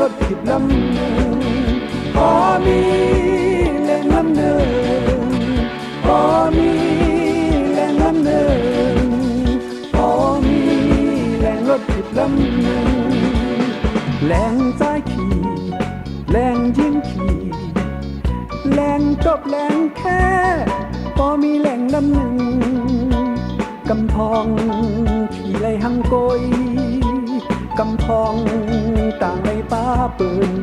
ถทิพย์ลำหนึ่งพอมีแรงลำหนึ่งพอมีแรงลำหนึ่งพอมีแรงรถทิพย์ลำหนึ่งแรงซ้ายขี่แรงยิงขี่แรงตบแรงแค่พอมีแรงลำหนึ่งกำพองขี่ไรหังโกยกำพองต่างในป้าปืน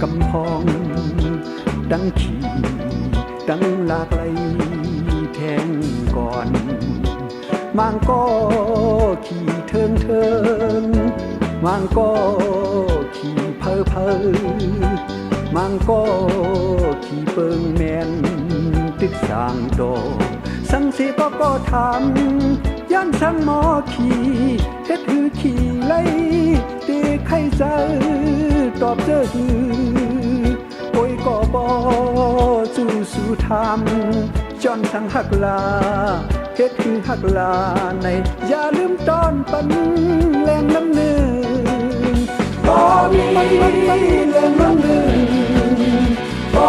กำพองดังขี่ดังลากไหลแทงก่อนมางก็ขี่เทิงเทิงมางก็ขี่เพอเพอมางก็ขี่เปิงแมนตึกสร้างโดสังสีก็ถามย่านสังหมอขี่เฮ็ดหือขี่ไล่ตีไข่เจอตอบเจอหือโอ้ยก็บ่สู้ทำจอนสังหักลาเฮ็ดคือหักลาในอย่าลืมตอนปันแรงน้ำหนึ่งบ่มีแรงน้ำหนึ่งบ่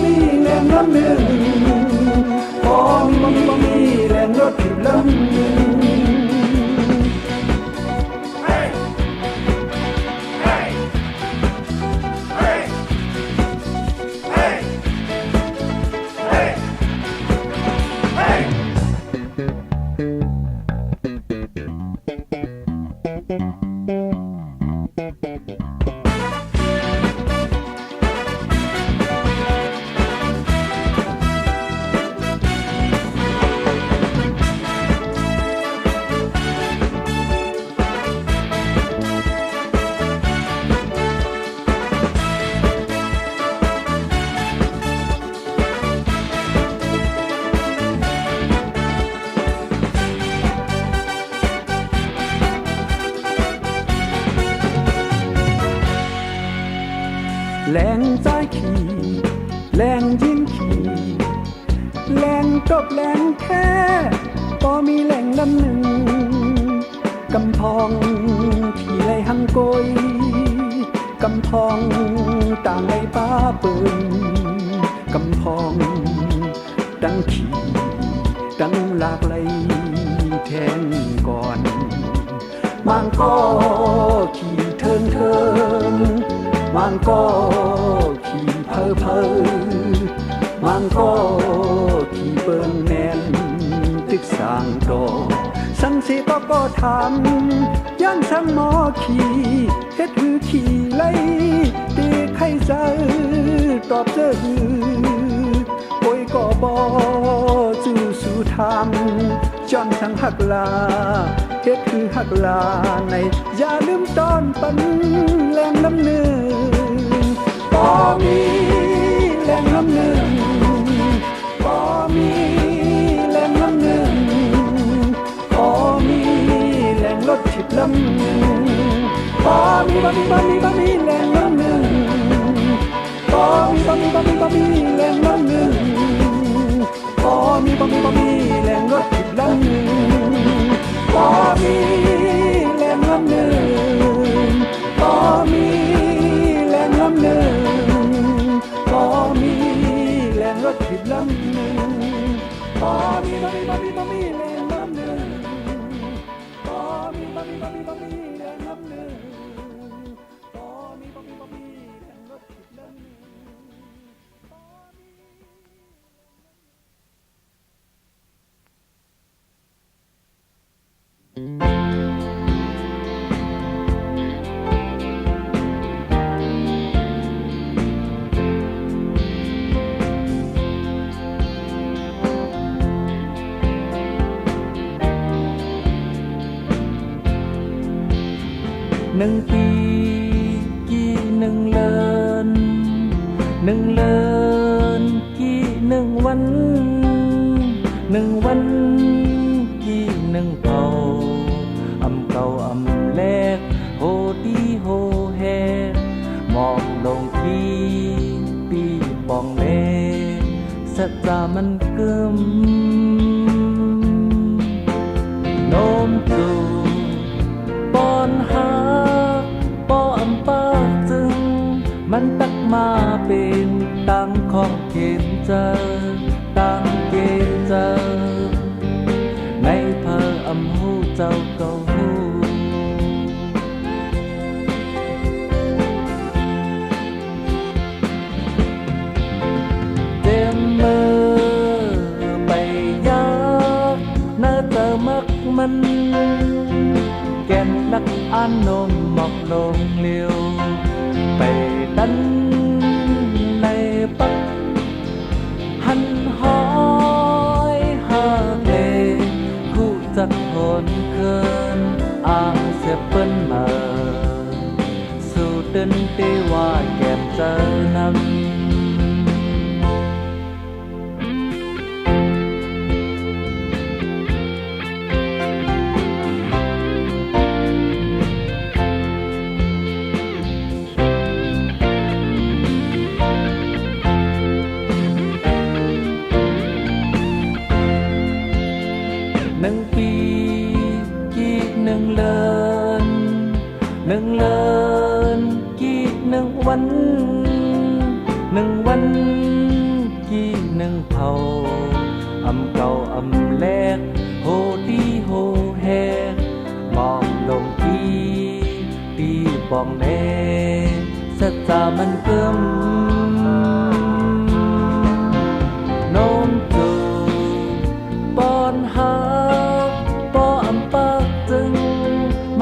มีแรงน้ำหนึ่งบ่มีแรงรถทิพย์ลำหนึ่งแรงซ้ายขี่แรงยิงขี่แรงตบแรงแค่พอมีแรงลำหนึ่งกำพองขี่ไรหังโกยกำพองต่างในป้าปืนกำพองดังขี่ดังลากไหลแทงก่อนมางก็ขี่เทิงเทิงมังก็ขี่เพอเพอมังก็ขี่เปิ้งแมนตึกสร้างโดสังสีก็ถามย่านสังหมอขี่เฮ็ดหือขี่ไล่ตีไข่เจอตอบเจอหือโอ้ยก็บ่สู้ทำจอนสังหักลาเฮ็ดคือหักลาในอย่าลืมตอนปันแรงน้ำหนึ่งบ่มีแรงน้ำหนึ่งบ่มีแรงน้ำหนึ่งบ่มีแรงรถทิพย์ลำหนึ่งบ่มีแรงน้ำหนึ่งบ่มีแรงน้ำหนึ่งบ่มีแรงรถทิพย์ลำหนึ่งบ่มีแรงน้ำหนึ่งบ่มีแรงน้ำหนึ่งบ่มีแรงรถทิพย์ลำหนึ่งบ่มีแรงน้ำหนึ่งบ่มีแรงน้ำหนึ่งบ่มีแรงรถทิพย์ลำหนึ่งหนึ่งปีกี่หนึ่งเลินกี่หนึ่งวันกี่หนึ่งเก่าอำแลกโหดีโหแฮมองลงที่ปีปองเลสัจจามันเกิมโน้มจูปอนหาปออำปา มันตักมาเป็นตังของเกณฑ์เจอตังเกณฑ์เจอในเพออำหูเจ้าเก่าหูเต็มมือไปยากน่าจะมักมันแก่นนักอ่านนมหมอกลงเลี้ยวไปดันในปักหันหอยหาเลคู่จักทนเคินอ่างเสียเปิ้นมาสู่เดินได้ว่าแก้มเจอนำหนึ่งปีกีกหนึ่งเลินหนึ่งเลินกีกหนึ่งวันหนึ่งวันกีกหนึ่งเผาอำเก่าอำแลกโหดีโหแฮกมองลงตีบองแน่สัจจามันเกิมโน้มจูปอนหา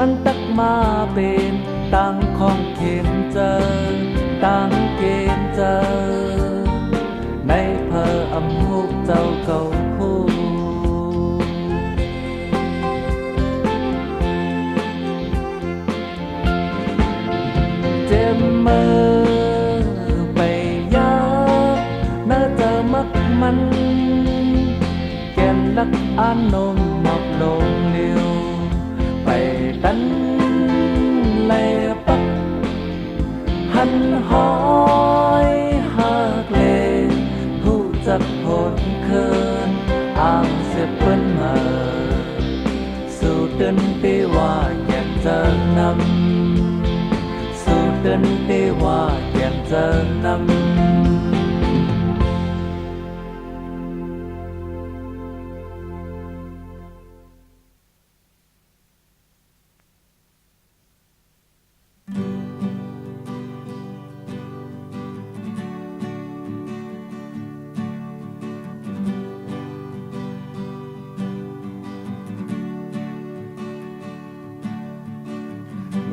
มันตักมาเป็นตังของเข็มเจอตังเกณฑ์เจอในเพออำหูเจ้าเก่าคู่เจ็บมือไปยากน่าจะมักมันแก่นนักอ่านนมหมอกลงเลี้ยวไปดันแลปักหันหอยหากเลผู้จักผลเคินอ่างเสียเปิ้นมาสู่เดินได้ว่าแก่เจอนำสู่เดินได้ว่าแก่เจอนำ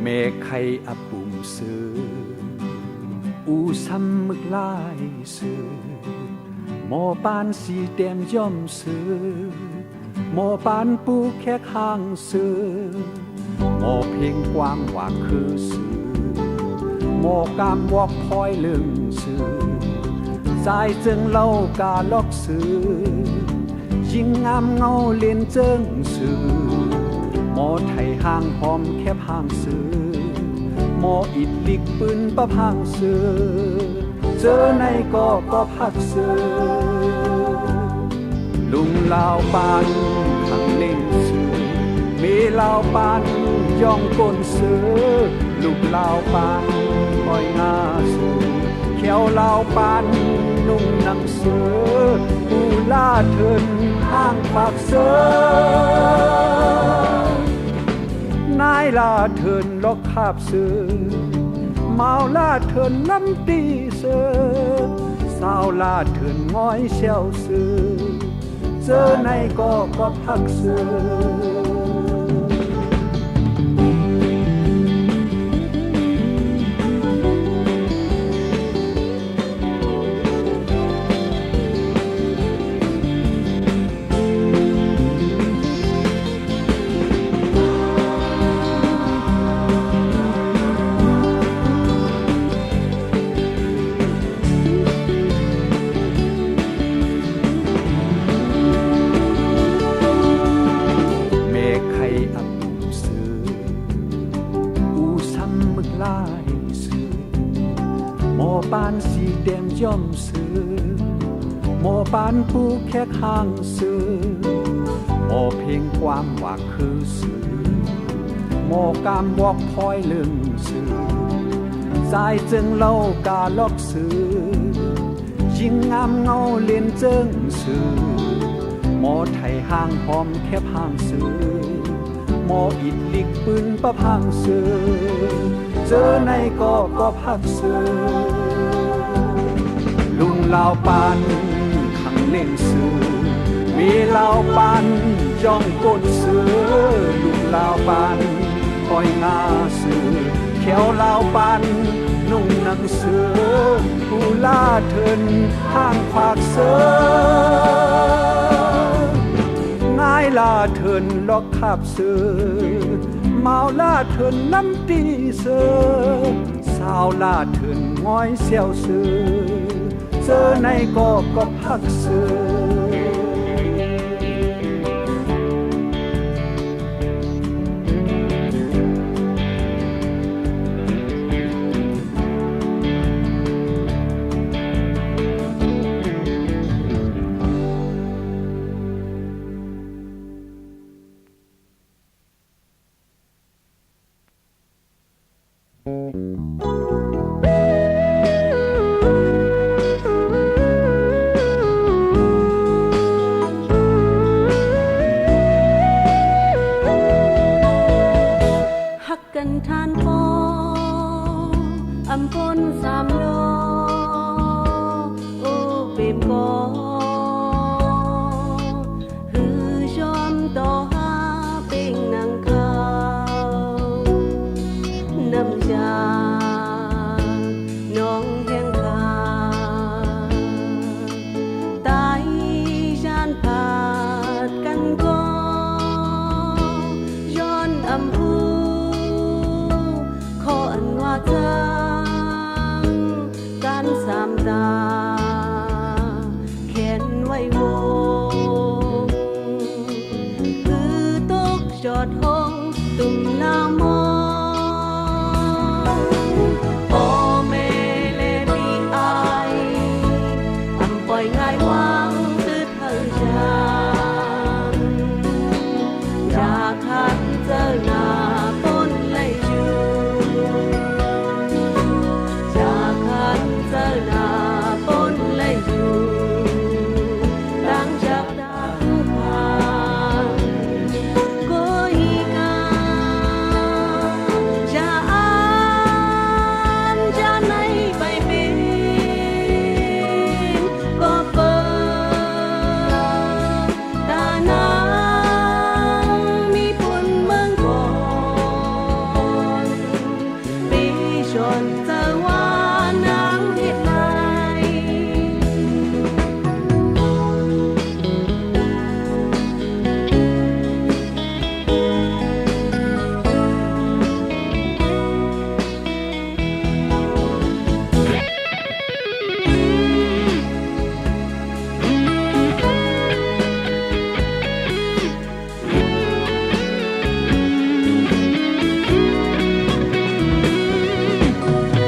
เมฆไข่อับปุ่มซื้ออูซ้ำมึกลายซื้อหมอปานสีแดมย่อมซื้อหมอปานปูแค่ข้างซื้อหมอเพลงกว้างว่าคือซื้อหมอกามวอกพลอยลึงซื้อสายจึงเล่ากาลอกซื้อยิ่งงามเงาเลียนเจิงซื้อหมอไทยห่างหอมแค่พางซื้อหมออิดลิกปืนประพังซื้อเจอในก็พักซื้อลุงลาวปานขังเล่งซื้อมีลาวปานย่องก้นซื้อลูกลาวปานปล่อยงาซื้อแขวลาวปานนุ่งหนังซื้อปูล่าเถินห้างปากเสือนายลาเถินลอกคาบซื้อเมาลาเถินลำตีเสือสาวลาเถินง้อยเชวซื้อเจอในก็พักซื้อปานสีแดงย่อมซื้อหมอปานปูแค่ข้างซื้อหมอเพลงความว่าคือซื้อหมอกามวอกพลอยเลื่องซื้อส ายจึงเล่ากาลอกสื่อยิ่งงามเงาเลียนเจิงสื่อหมอไทยห่างหอมแคบห่างสื่อหมออิดลิกปืนประพังสื่อเจอในก็พักสื่อลุงลาวปานขังเล่นสื่อมีลาวปานจ้องกดสื่อลุงลาวปานปล่อยงาสื่อแขวลาวปานนุ่งหนังเสือผู้ล่าเถินห้างภาคเสือนายล่าเถินลอกคาบเสือเมาล่าเถินน้ำตีเสือสาวล่าเถินง้อยเสียวเสือเจอในก็พักเสือกันทานพออำพลสามโลโอ้เปมกอหือชอมต่อหาเป็งนางขาวน้ำชาน้องแห่งขาตายชานผาดกันก็ย้อนอำพูขออันว่าจังการสามตาแขนไว้วงคือตกจอดห้องตุ่มลามองโอเมเลมีอายอำปล่อยง่ายวางตืดเธอจางอยากทันเจอหน้าต้นเลยจูจากคันเจอหน้าต้นเลยจูหลังจากดังผ่านก็อีกาจะอ่านจะในใบบินก็เปิดตานางมีปุ่นเมืองก่อนปีชนเจอว่านางเฮ็ดไร เ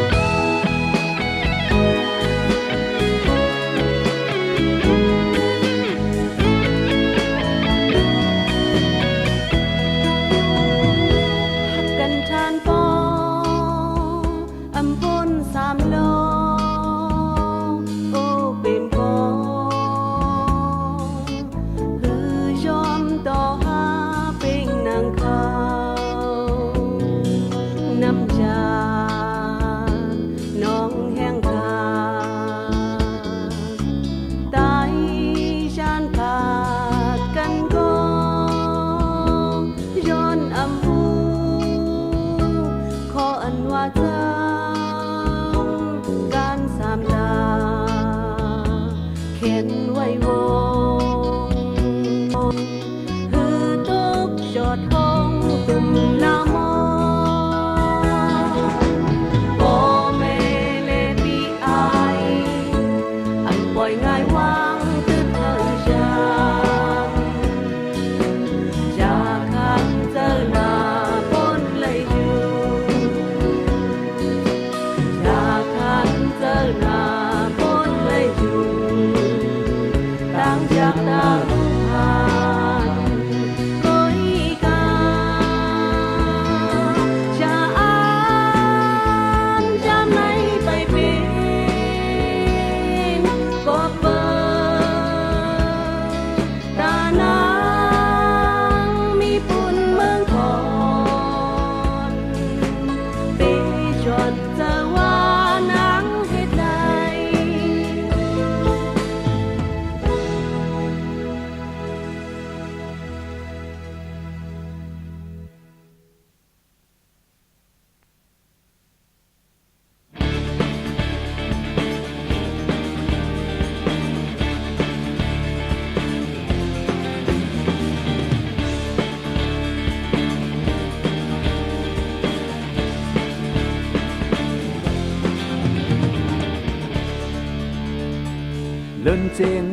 เลินเจง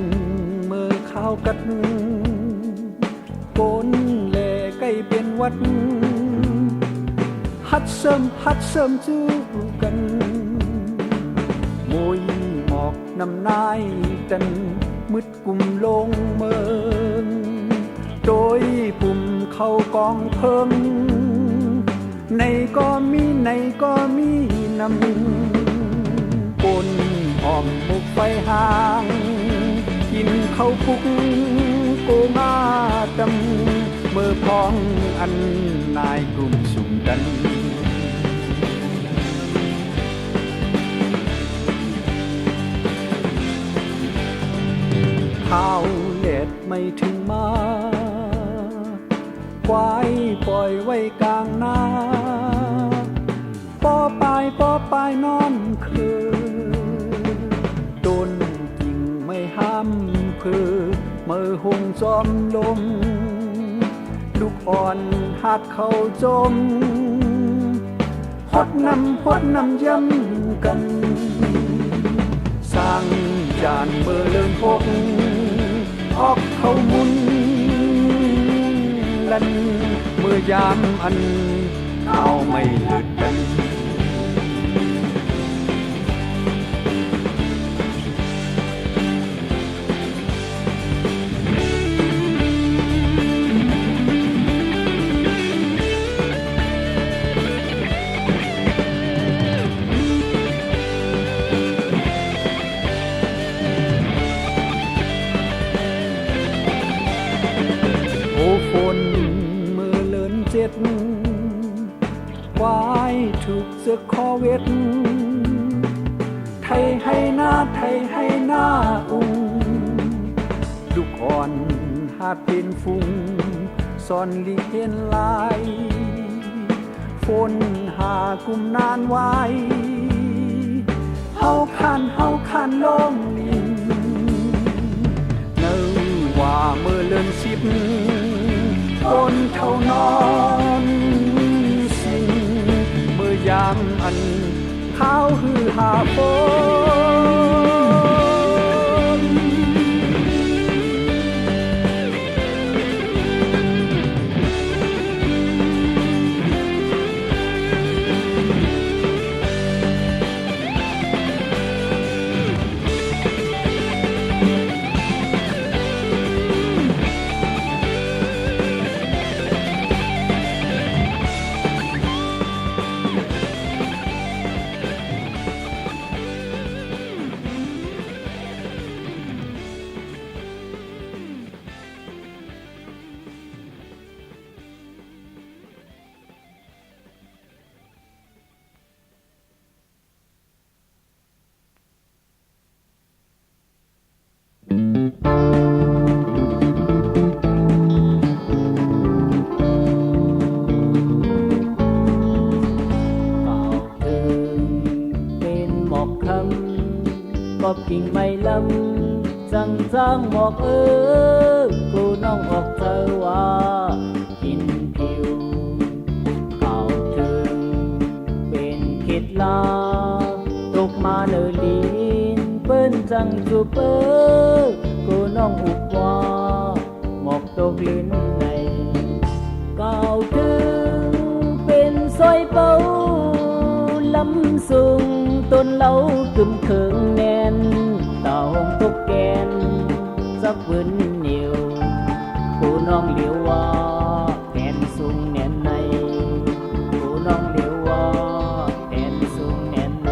เมื่อข้าวกัดโกนแลใกล้เป็นวัดฮัดเสริมจูกันมวยหมอกน้ำนายจันมืดกุมลงเมืองโดยปุ่มเข้ากองเพิงในก็มีนำปนหอมมุกไฟห่างกินข้าวปุกโกมาดำเมื่อพองอันนายกลุ่มสุ่มดันข้าวเล็ดไม่ถึงมาควายปล่อยไว้กลางนาปอปลายนอนคือโดนกิ่งไม่ห้ามพือเมื่อหงจอมลมลูกอ่อนหักเขาจมฮดนำย้ำกันสร้างจานเมื่อเลื่อนพกออกเขามุนลันเมื่อยามอันเอาไม่หลุดกันฝนมือเลินเจ็ดควายถูกเสือคอเวทไทยให้หน้าอุ้งลูกอ่อนหาดเป็นฟุ้งซ่อนลีเห็นลายฝนหากุมนานไว้เฮาคันลงลินเนื้อว่ามือเลินสิบคนเท่านอนสิ่งเมื่อยามอันข้าวหือหาฝนกอบกิ่งไม้ลำจังหมอกกูน้องออกเธอว่ากินผิวข่าวถึงเป็นคิดลาตกมาเนลีนเปิ้นจังจูกูน้องอุบว่าหมอกตกลิ้นในก่าวถึงเป็นซอยเป้าลำสูงต้นเหลากึ่มเคิงแน่นเต่าหงตกแกนสักพื้นเหนียวผู้น้องเหลียวว่าแน่นสูงแน่นในผู้น้องเหลียวว่าแน่นสูงแน่นใน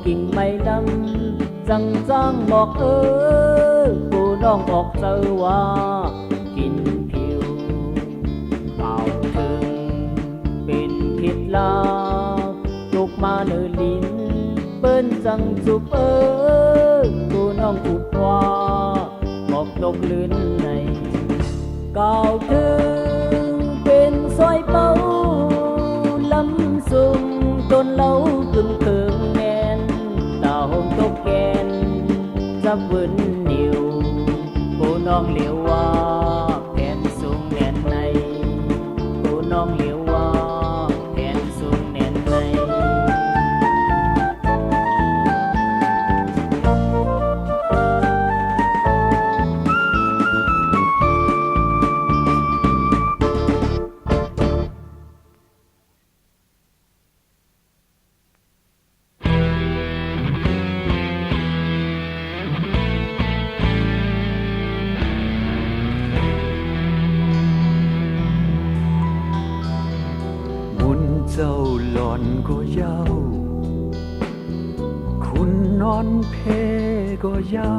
กิ่งไม้ลำจังหมอกกูน้องออกเจอว่ากินผิวเป่าถึงเป็นพิษลา สังสุบกูน้องอุบว่าหมอกตกลื่นในก้าวถึงเป็นซอยเป้าลำสุงต้นเหล้ากึ่งเคิงแน่นตาหงตกแกนจับวินนิวกูน้องเหลียวว่าแขนสูงแน่นในกูน้องเหลียวว่าแขนสูงแน่นในมุนเจ้าหลอนก็เย้าคุณนอนเพก็เย้า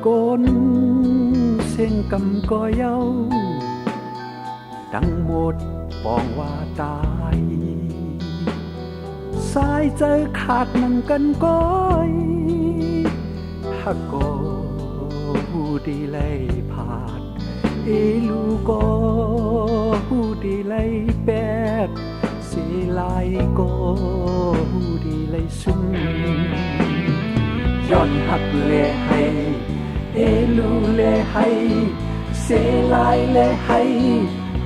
โกนเส้นกำก็เย้าทั้งหมดปองว่าตายสายใจขาดนั่งกันก้อยฮักก็หูดีเลยผาดเอลูก็หูดีเลยแปดสีลายก็หูดีเลยซุ่มย้อนหักเลให้เอลูเลให้เสลายเลให้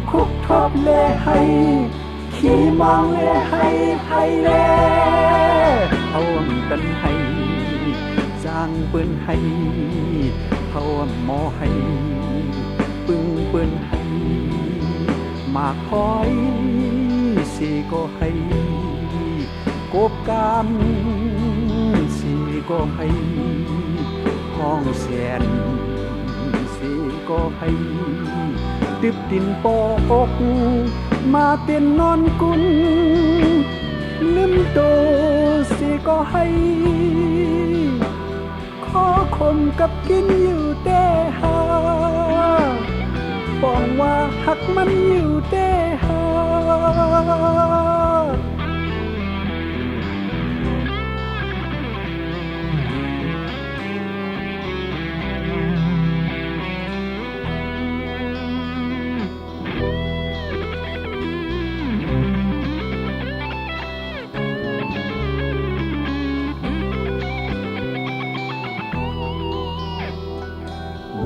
คุกทบเลให้ขี่มองเลให้เลเอากันให้จางปืนให้เอาหมอให้ปึงปืนให้มาคอยสีก็ให้กบกามสีก็ให้ห้องแสนสีก็ให้ติบดินปอกมาเป็นนอนกุนลืมโตสีก็ให้ขอคมกับกินอยู่แต่หาปองว่าหักมันอยู่แต่หา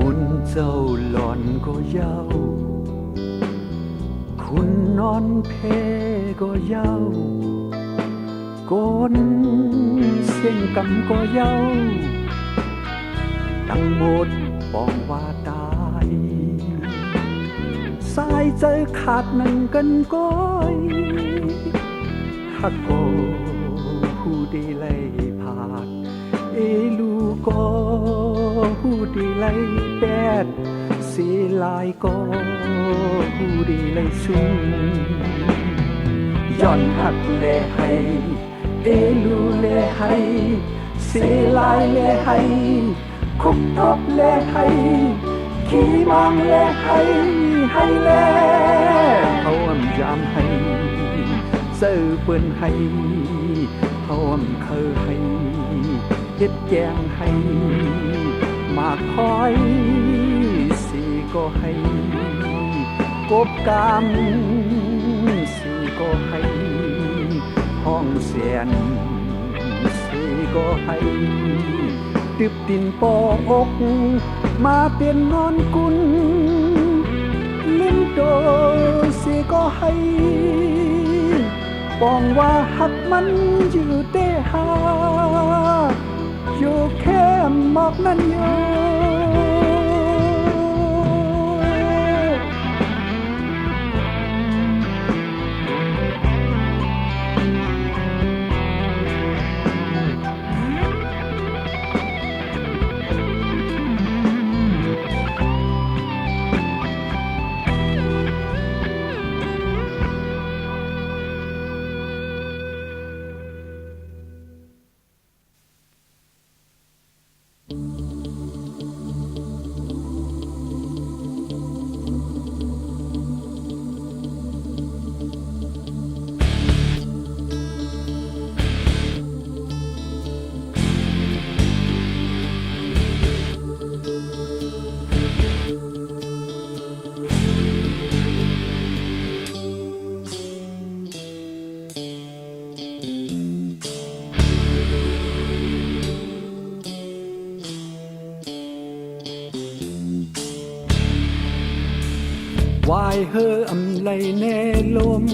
มุนเจ้าหลอนก็เย้าคุณนอนเพก็เย้าโกนเส้นกำก็เย้าทั้งหมดปองว่าตายสายใจขาดนั่งกันก้อยฮักโกหูดีเลยผาดเอลูก็หูดีเลยแปดสีลายก็หูดีเลยซุ่มย้อนหักเลให้เอลูเลให้สีลายเลให้คุกทบเลให้ขี่มองเลให้เลเขายามให้เสื้อเปื้อนให้เขาเคยให้เฮ็ดแกงให้มาคอยสีก็ให้กบกามสีก็ให้ห้องเสียนสีก็ให้ติบดินปอกมาเป็นนอนกุนลิ้นโดสีก็ให้ปองว่าหักมันอยู่แต่หาอยู่แค่หมอกนั้นอยู่ วายเฮออำไลแน่ลม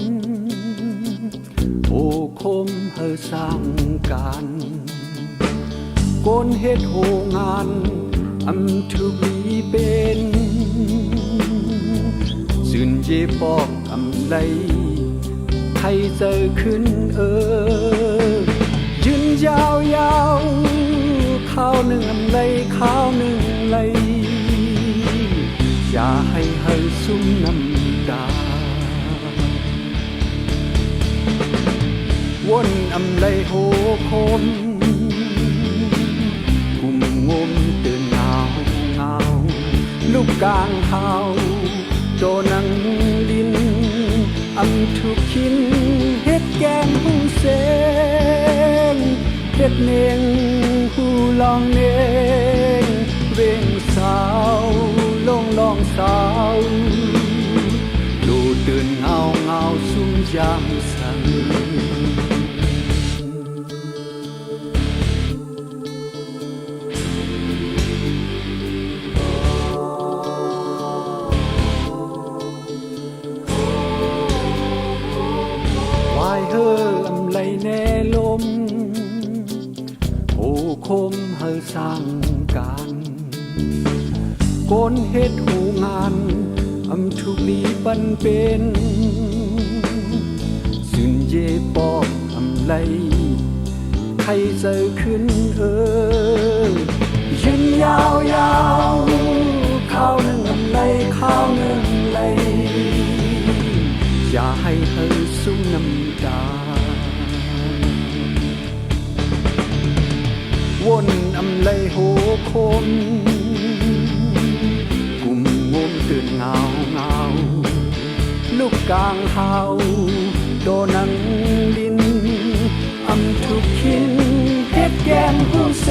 โอคมเฮอสร้างการโกนเฮ็ดโหงานอำทุบีเป็นสื่นเยปอกอำไลไทยเจอขึ้นยืนยาวข้าวหนึ่งอำไลข้าวหนึ่งไหลอย่าให้เฮาซุ่มน้ำตาวนอำไลโหคมกุมงมตื่นเงาลูกกลางเฮาโจนังลินอำทุกขินเฮ็ดแกงผู้เสงเฮ็ดเนงผู้ลองเนงเร่งสาวลองสาวดูตื่นเงาซุ่มยามสังวายเฮออำไลแน่ลมโอคมเฮอสร้างการโกนเฮ็ดหูงานอำทุลีปันเป็นสื่นเยปอกอำไลใครเจอขึ้นยืนยาวข้าวหนึ่งอำไลข้าวหนึ่งไหลอย่าให้เฮอสู้น้ำตาวนอำไลโหคมกุมงมตื่นเงาลูกกลางเฮาโดนังลินอำทุกขินเฮ็ดแกงผู้เส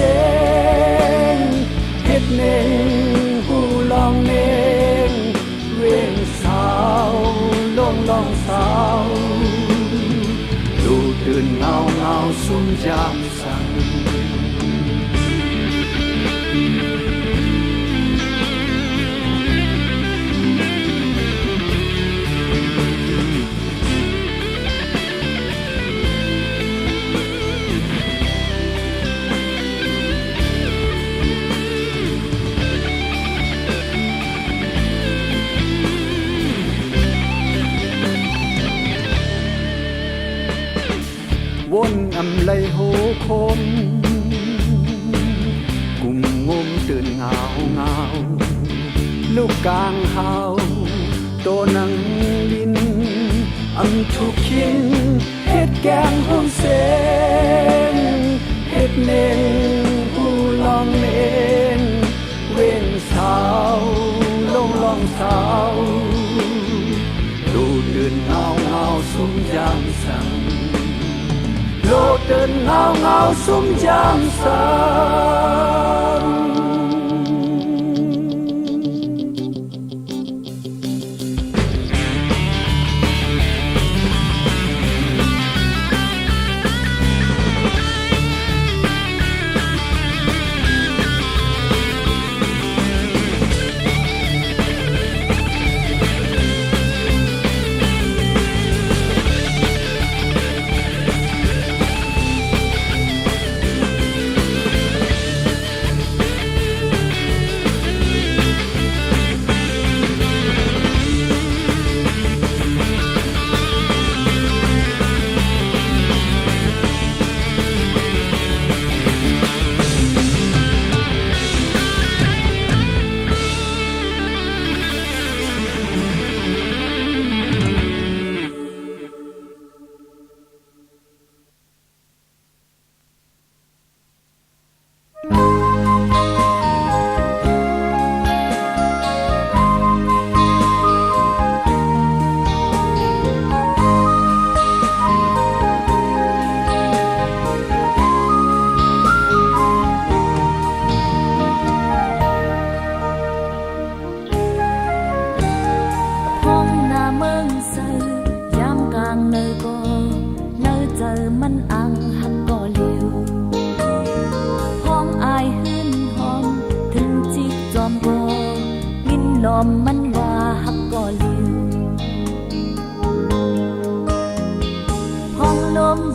งเฮ็ดเนงผู้ลองเนงเว้งสาวลองสาวดูตื่นเงาซุ่มยามสังวนอำไลโหคมกุมงมตื่นเงาลูกกลางเฮาโตนังลินอำทุกขินเฮ็ดแกงผู้เสงเฮ็ดเนงผู้ลองเนงเว้นสาวลองสาวดูตื่นเงาสุมยามสังโลดเดินเงาซุ่มยามสังมันว่าฮักก็ลืม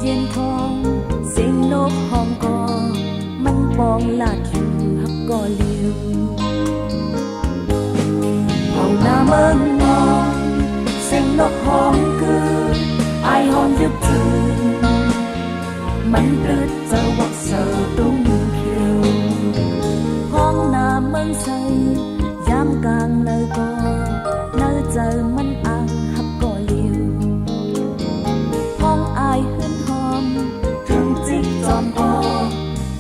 ย็นทองเสียงนกห้องกอมันปองลาดอยู่ฮักก่อเลียวห้องหน้าเมืองมองเสียงนกห้องคือไอห้องยึบถึงมันรึดจะวักเสือตุ้งเขียวห้องหน้าเมืองใสยามกลางเนยกอเนยเจอมันอ่างฮักก่อเลียวห้องอายหืนหอมถึงจิกจอมกอ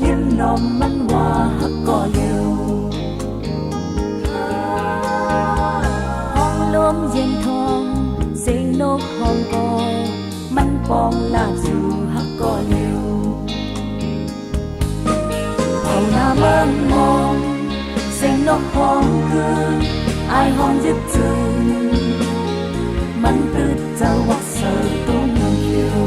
ยิ้มนมมันว่าฮักก่อเลียวห้องลมเย็นทองเสียงนกห้องกอมันปองลาดอยู่ฮักก่อเลียวห้องหน้าเมืองมองเสียงนกห้องคือไอห้องยึดถึงมันตึดจะวักเสือตุ้งเขียว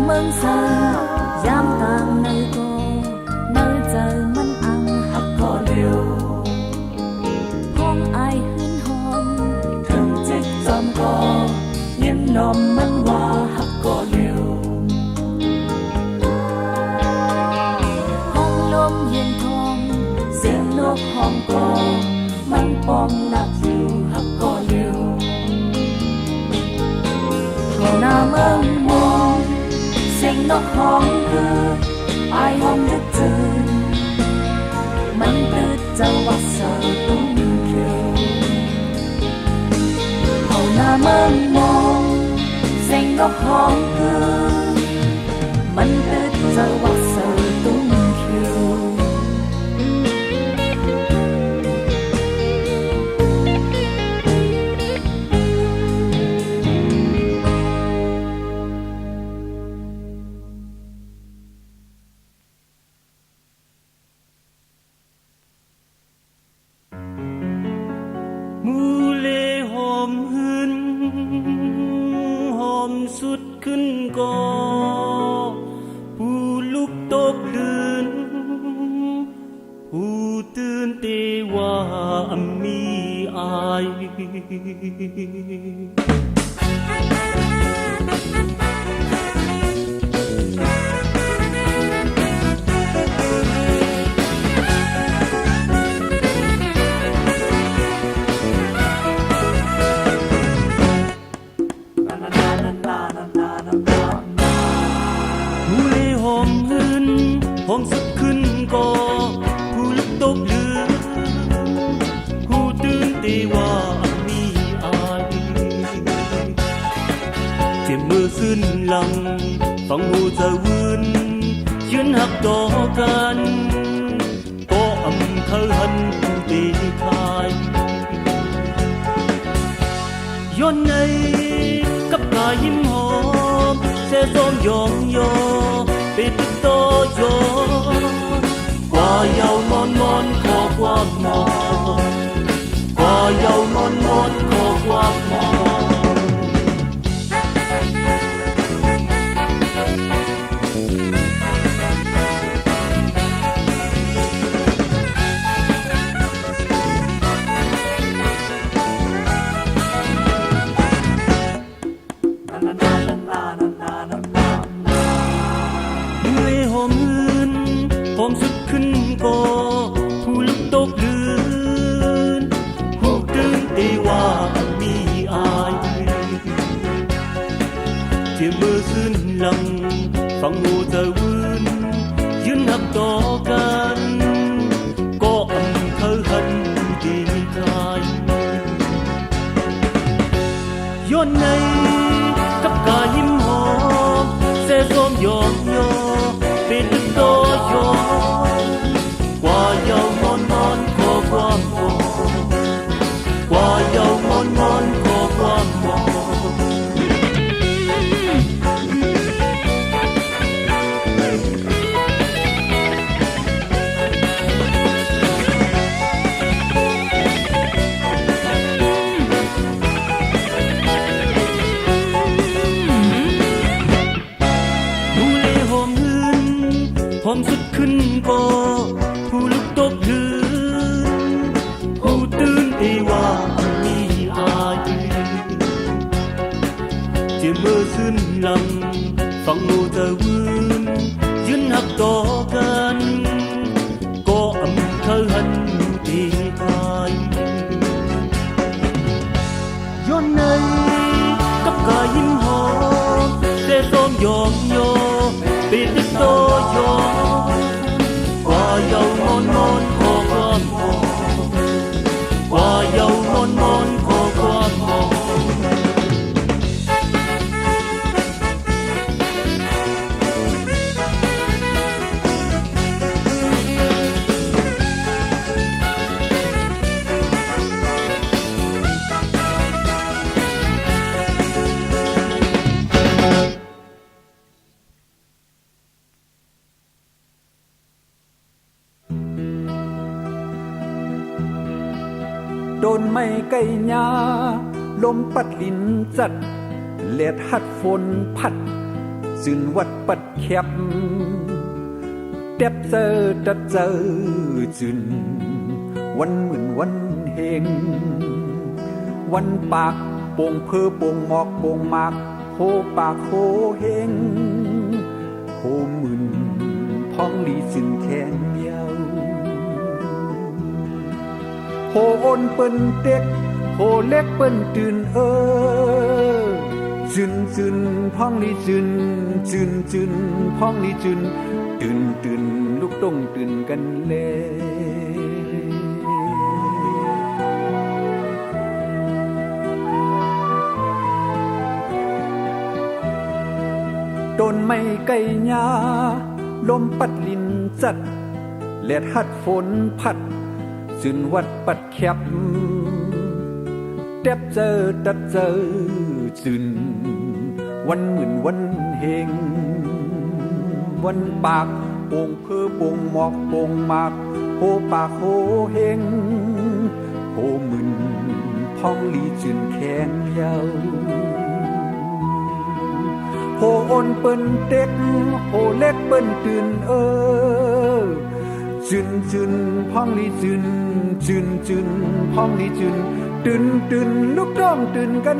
เมืองใสยามกลางเนยกอเนยเจอมันอังฮักก่อเลียวห้องอายหืนหอมถึงจิกจอมกอยิ้มนมมันว่าฮักก่อเลียวห้องลมเย็นทองเสียงนกห้องกอมันปองหลับอยู่ฮักก่อเลียวห้องหน้าเมืองมองเสียงนกห้องคือไอห้องยึดถึงมันตึดจะวักเสือตุ้งเขียวห้องหน้าเมืองมองเสียงนกห้องคือมันตึดจะวักเสือตุ้งเขียวมูเลหอมหืนหอมสุดขึ้นก่อผู้ลุกตกลืนผู้ตื่นเตว่ามีอายหอมสุดขึ้นก่อผู้ลุกตบลือผู้ตื่นตีว่ามีอายเจ็บมือขึ้นหลังฟังหูจะวืนยืนหักต่อกันก็อำเขาหันผู้ตีคายย้อนในกับกายยิ้มหอมเสซ้อมยองยอปิดโตโยกว่าเยาวนอนมอนขอความมองกว่าเยาวนอนมอนขอความมองหอมสุดขึ้นก่อผู้ลุกตกลืนผู้ตื่นตีว่ามีอายเจ็บมือขึ้นหลังฟังหูจะวืนยืนหักต่อกันก็อำเขาหันดีกายย้อนในกับกายยิ้มหอมเสซ้อมยองยอเป็นโตโยกว่าเยาวนอนมอนขอความมองกว่าเยาวนอนมอนขอความมอง ความสุดขึ้นบ่ผู้ลุกตบถือผู้ตื่นเอว่ามีอายุจะเมื่อสิ้นลำฟังโนจะวืนยืนหักต่อกันก็อำเธอหันตีกายย้อนในกับกายยิ้มหอมเสส้มยอมโยปิดติดโตโยว่าเยาวนอนนอนขอความหอมว่าเยาวนอนนอนขอความหอมโดนไม่ไก่ยาลมปัดลินจัดเลียดหัดฝนพัดซึนวัดปัดแคบเด็บเจอดัดเจอจึนวันหมื่นวันเฮงวันปากโป่งเพอโป่งหมอกโป่งหมากโหปากโหเฮงโหหมื่นพองลีจึนแข็งยาวโหโอนเปิ้นเด็กโหเล็กเปิ้นตื่นจึนจึนพ้องลีจึนจึนจึนพ้องลีจึนตื่นตื่นลูกต้องตื่นกันเลยต้นไม้ไก่ยาลมปัดลินจัดแลดหัดฝนพัดจึนวัดปัดแคบเด็บเจอดัดเจอจึนวันหมื่นวันเฮงวันปากโป่งเพอโป่งหมอกโป่งหมากโหปากโหเฮงโหหมื่นพองลีจึนแข็งยาวโหโอนเปิ้นเด็กโหเล็กเปิ้นตื่นจึนจึนพ้องลีจึนจึนจึนพ้องลีจึนตื่นตื่นลูกต้องตื่นกัน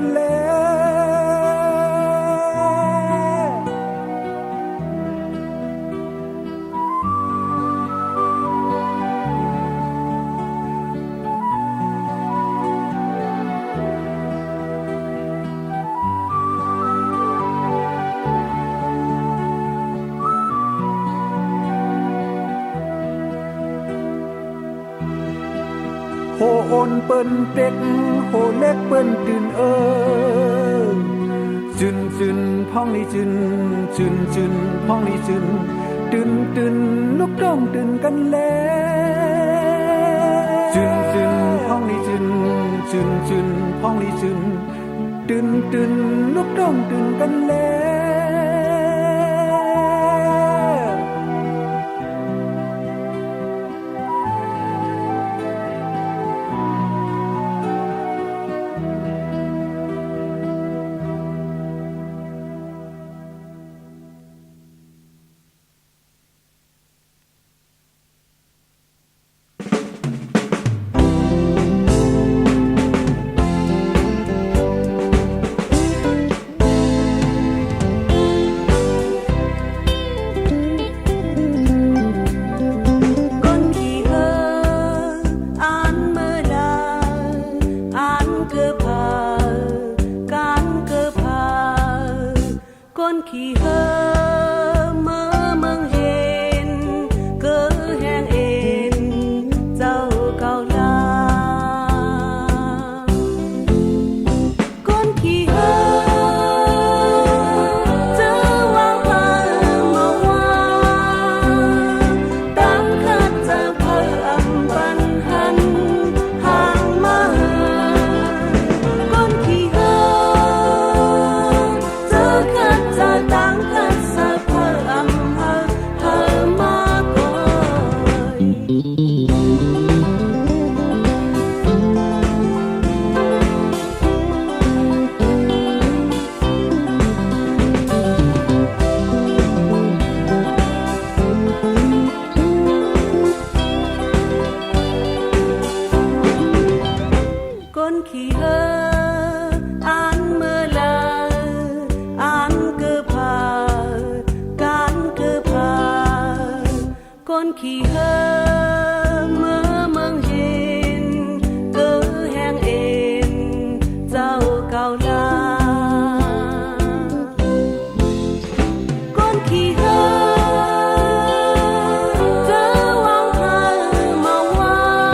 โหโอนเปิ้นเด็กโหเล็กเปิ้นตื่นจึนจึนพ้องลีจึนจึนจึนพ้องลีจึนตื่นตื่นลูกต้องตื่นกันแล้วจึนจึนพ้องลีจึนจึนจึนพ้องลีจึนตื่นตื่นลูกต้องตื่นกันแล้ว con khi hơ mơ măng hiền cớ hang êm dao cao la con khi hơ dơ wang thơ màu hoa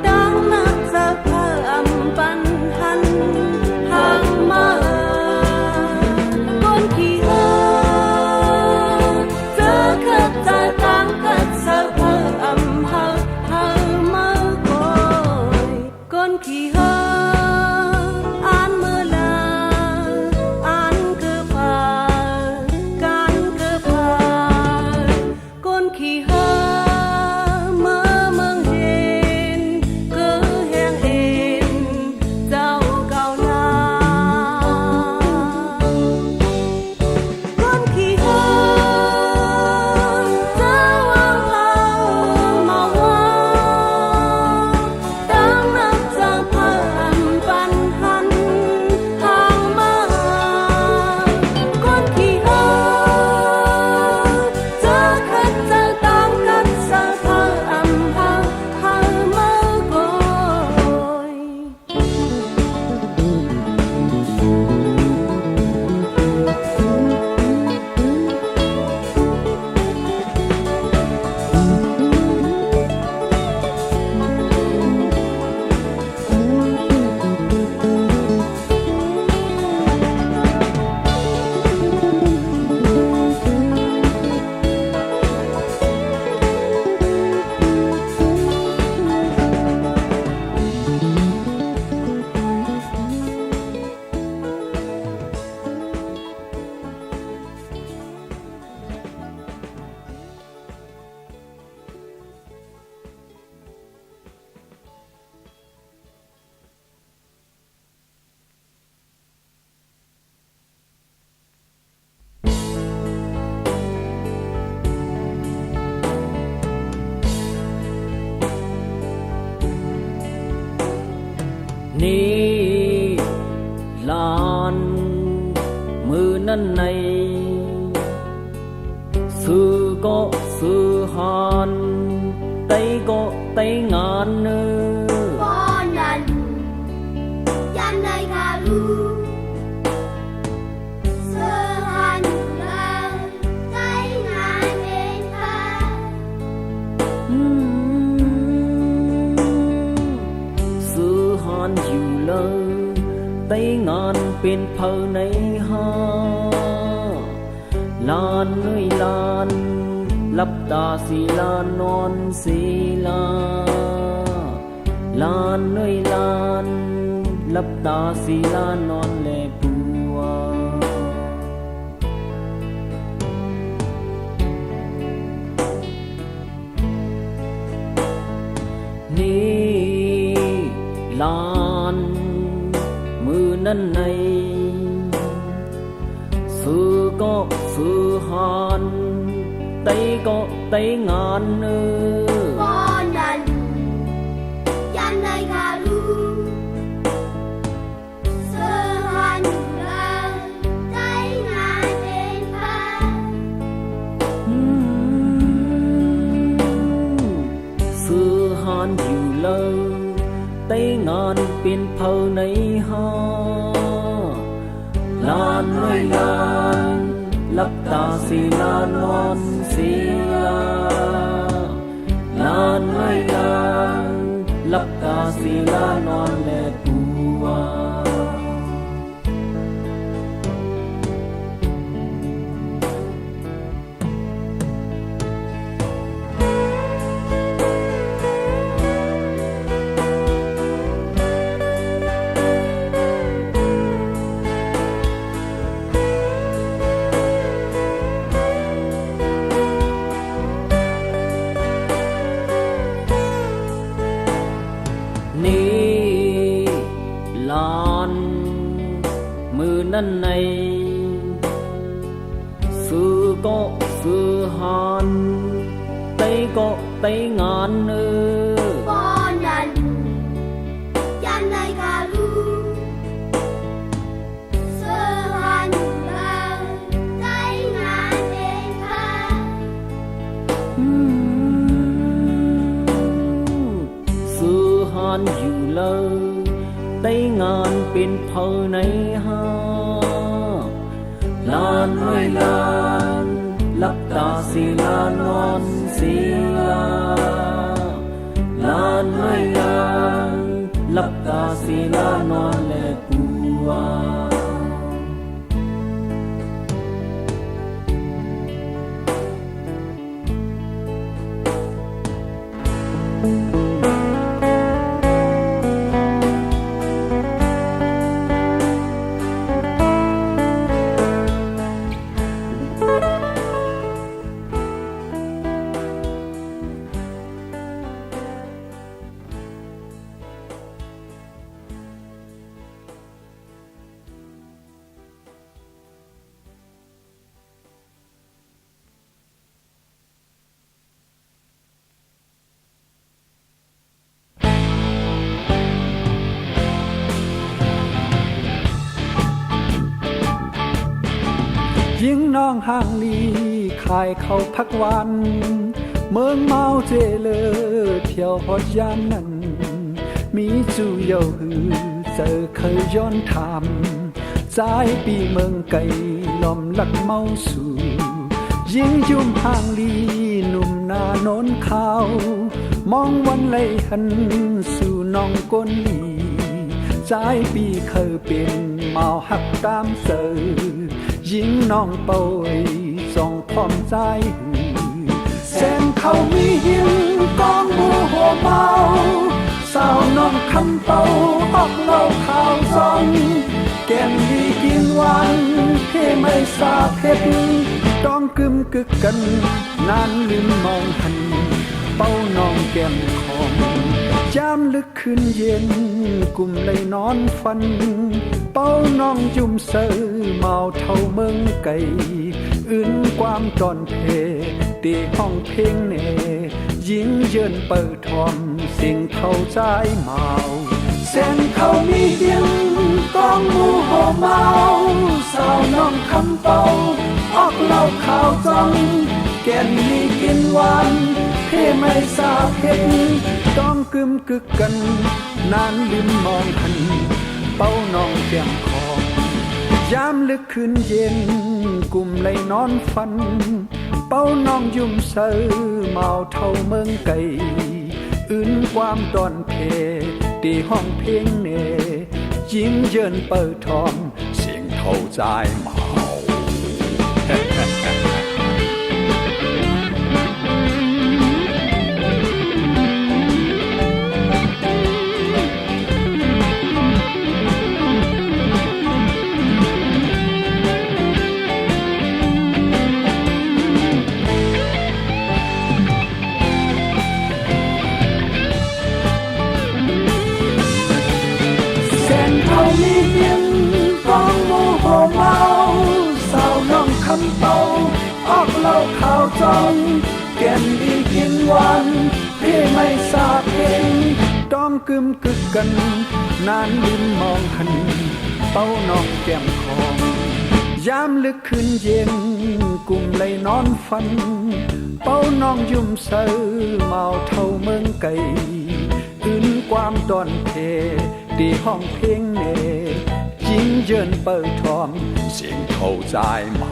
đang nát giờ thơ âm văn hắn hàng mơ con khi hơ dơ khất giờ tăng cất giờ thơ âm hơ hơ mơ côi con khi hơ an mơ la an cơ phà can cơ phà con khi hơ mơ măng hiền cơ hang êm dao cao la con khi hơ dao wang thơ màu hoa đang nát giang thơ âm văn hắn hàng mơ con khi hơ dơ khất dơ tăng cất dơ thơ âm hơ hơ mơ côiนี่ลานมือนั้นในซื้อก็ซื้อหานไตก็ไตงานเนอ Con lần dám nơi gà lu sơ hành lơ tay ngàn đến thơ ซื้อหานอยู่เลยไตงานเป็นเพอในหาลานเอ้ยลานหลับตาสีลานนอนสีลาลานเอ้ยลานหลับตาสีลานอนแลปัวนี่ลานมือนั้นในซื้อก็ซื้อหานไตก็ไตงานเนอ con lần dám nơi gà lu sơ hành lơ tay ngàn đến thơ ซื้อหานอยู่เลยไตงานเป็นเพอในหาลานเอ้ยลานหลับตาสีลานอนสีลาลานเอ้ยลานหลับตาสีลานอนแลปัว นี่ลานมือนั้นในซื้อก็ซื้อหานไตก็ไตงานเนอ con lần dám nơi gà lu sơ hành lơ tay ngàn đến thơ เป็นเพอในหาลานไว้ลานลับตาสีลานนอนสีลาลานไว้ลานลับตาสีลานอนและกูว่ายิงน้องห่างลีขายเขาพักวัน เมืองเมาเจเลอเที่ยวพอดยามนั้น มีจู่เยาหือเจอเคยย้อนถามใจปีเมืองไก่ล้อมหลักเมาสู่ยิงยุ่มห่างลีหนุ่มหน้าโน้นขาวมองวันไหลหันสู่น้องก้นลีใจปีเคยเป็นเมาหักตามเสือยิงน้องเป่ยส่องพร้อมใจหือแสนเขามีหินกองมูหัวเมาสาวน้องคำเป่าออกเล่าข่าวซองแก้มดีกินหวานเพ่ไม่สาเพชรต้องกึมกึกกันนานลืมมองหันเป้าน้องแก้มของยามลึกคืนเย็นกุมเลยนอนฝันเป้าน้องจุ่มเสือเมาเท่าเมืองไก่อื่นความตอนเพตีห้องเพลงเนยิงเยินเปิดทอมสิ่งเท่าใจเมาเส้นเขามีเดียงกองมูหัวเมาสาวน้องคำเป่าออกเล่าข่าวจังแก่นมีกินหวานเพ่ไม่สาเพชรต้องกึมกึกกันนานลืมมองหันเป้าน้องแก้มคอยามลึกคืนเย็นกุมเลยนอนฝันเป้าน้องยุ่มเสือเมาเท่าเมืองไก่อื่นความตอนเพตีห้องเพลงเนยิ้มเยินเปิดทอมเสียงเท่าใจเมามีเพียงกองโมโหเมาสาวน้องคำเป่าออกเล่าข่าวจองแก่นดีกินหวานเพ่ไม่สาเพลงต้องกึมกึกกันนานลืมมองหันเป้าน้องแก้มของยามลึกคืนเย็นกุมเลยนอนฝันเป้าน้องยุ่มเสือเมาเท่าเมืองไก่อื่นความตอนเพดีห้องเพลงเนยิงเยินเปิดทอมเสียงเข้าใจเมา